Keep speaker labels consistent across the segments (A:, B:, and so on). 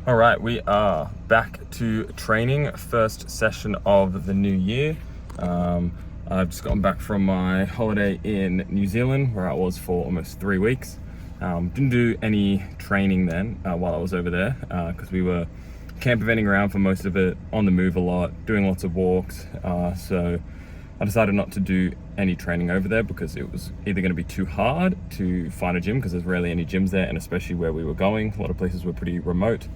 A: All right, we are back to training, first session of the new year. I've just gotten back from my holiday in New Zealand where I was for almost 3 weeks. Didn't do any training then while I was over there because we were camp eventing around for most of it, on the move a lot, doing lots of walks. So I decided not to do any training over there because it was either going to be too hard to find a gym because there's rarely any gyms there, and especially where we were going, a lot of places were pretty remote,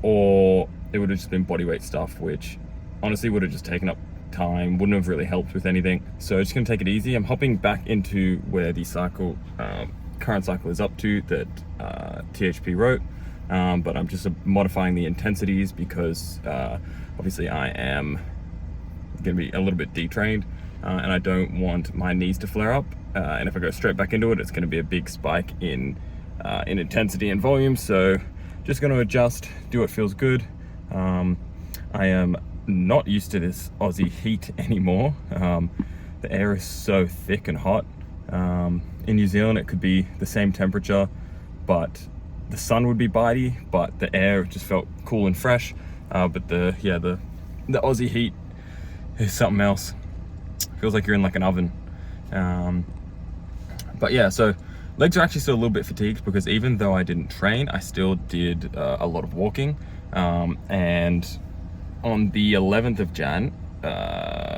A: or it would have just been bodyweight stuff, which honestly would have just taken up time, wouldn't have really helped with anything. So I'm just going to take it easy. I'm hopping back into where the current cycle is up to that THP wrote, but I'm just modifying the intensities because obviously I am going to be a little bit detrained and I don't want my knees to flare up, and if I go straight back into it, it's going to be a big spike in intensity and volume. So just going to adjust, do what feels good. I am not used to this Aussie heat anymore. The air is so thick and hot. In New Zealand it could be the same temperature, but the sun would be bitey, but the air just felt cool and fresh. But the Aussie heat is something else. Feels like you're in like an oven. But yeah, so legs are actually still a little bit fatigued because even though I didn't train, I still did a lot of walking. And on the 11th of Jan,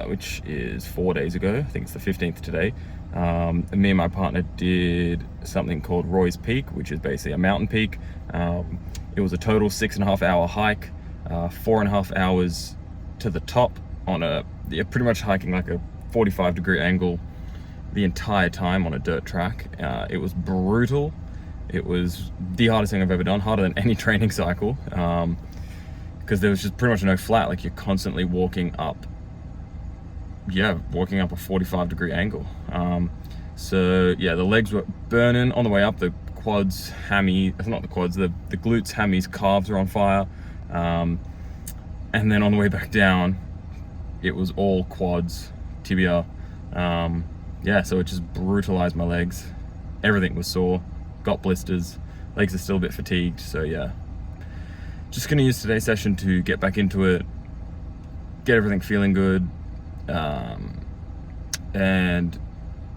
A: which is 4 days ago, I think it's the 15th today, me and my partner did something called Roy's Peak, which is basically a mountain peak. It was a total 6.5 hour hike, 4.5 hours to the top on pretty much hiking like a 45-degree angle the entire time on a dirt track. It was brutal. It was the hardest thing I've ever done, harder than any training cycle, because there was just pretty much no flat. Like, you're constantly walking up a 45-degree angle. So yeah, the legs were burning on the way up. The quads, not the quads, the glutes, hammies, calves were on fire. And then on the way back down, it was all quads, tibia. So it just brutalized my legs. Everything was sore, got blisters, legs are still a bit fatigued. So yeah, just gonna use today's session to get back into it, get everything feeling good, and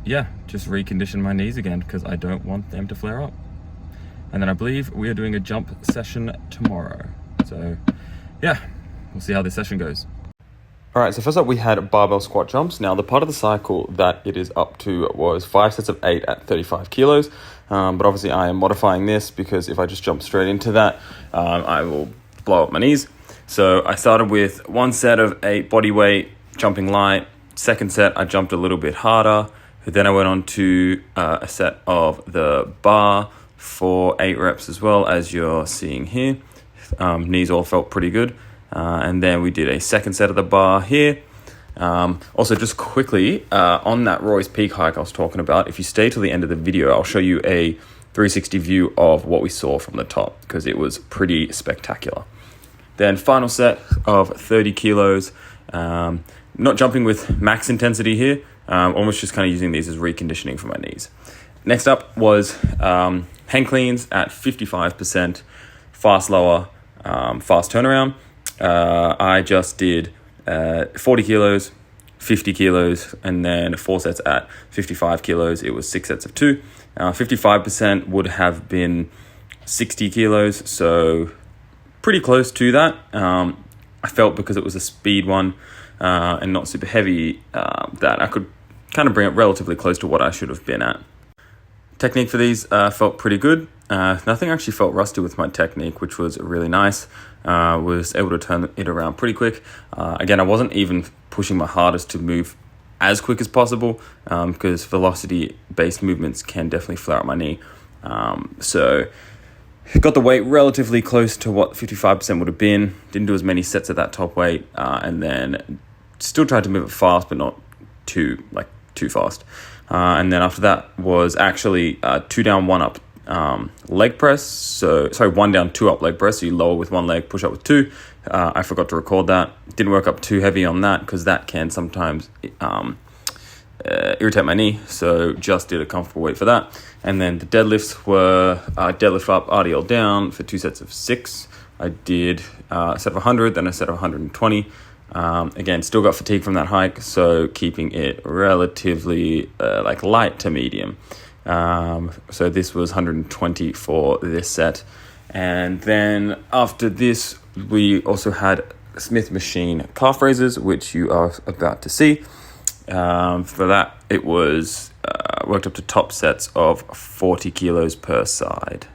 A: yeah, just recondition my knees again because I don't want them to flare up. And then I believe we are doing a jump session tomorrow. So yeah, we'll see how this session goes. All right, so first up we had barbell squat jumps. Now the part of the cycle that it is up to was 5 sets of 8 at 35 kilos. But obviously I am modifying this because if I just jump straight into that, I will blow up my knees. So I started with 1 set of 8 body weight, jumping light. Second set, I jumped a little bit harder. Then I went on to a set of the bar for 8 reps as well, as you're seeing here. Knees all felt pretty good. And then we did a second set of the bar here. Also, just quickly, on that Roy's Peak hike I was talking about, if you stay till the end of the video, I'll show you a 360 view of what we saw from the top because it was pretty spectacular. Then final set of 30 kilos. Not jumping with max intensity here, almost just kind of using these as reconditioning for my knees. Next up was hang cleans at 55%, fast lower, fast turnaround. I just did 40 kilos, 50 kilos, and then 4 sets at 55 kilos. It was 6 sets of 2. 55% would have been 60 kilos, so pretty close to that. I felt because it was a speed one and not super heavy that I could kind of bring it relatively close to what I should have been at. Technique for these felt pretty good. Nothing actually felt rusty with my technique, which was really nice. Was able to turn it around pretty quick. Again, I wasn't even pushing my hardest to move as quick as possible because velocity-based movements can definitely flare up my knee. So got the weight relatively close to what 55% would have been. Didn't do as many sets at that top weight, and then still tried to move it fast, but not too fast. And then after that was actually 2 down, 1 up leg press. 1 down, 2 up leg press. So you lower with 1 leg, push up with 2. I forgot to record that. Didn't work up too heavy on that because that can sometimes irritate my knee, so just did a comfortable weight for that. And then the deadlifts were deadlift up, RDL down for 2 sets of 6. I did a set of 100, then a set of 120. Again, still got fatigue from that hike, so keeping it relatively light to medium. So this was 120 for this set. And then after this, we also had Smith machine calf raises, which you are about to see. For that, it was worked up to top sets of 40 kilos per side.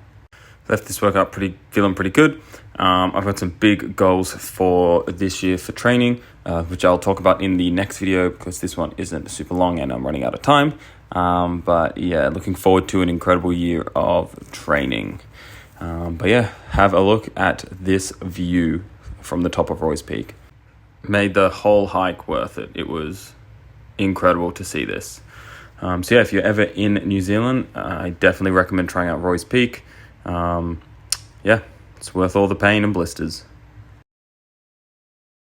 A: Left this workout feeling pretty good. I've got some big goals for this year for training, which I'll talk about in the next video because this one isn't super long and I'm running out of time. But yeah, looking forward to an incredible year of training. But yeah, have a look at this view from the top of Roy's Peak. Made the whole hike worth it. It was incredible to see this. So yeah, if you're ever in New Zealand, I definitely recommend trying out Roy's Peak. Yeah, it's worth all the pain and blisters.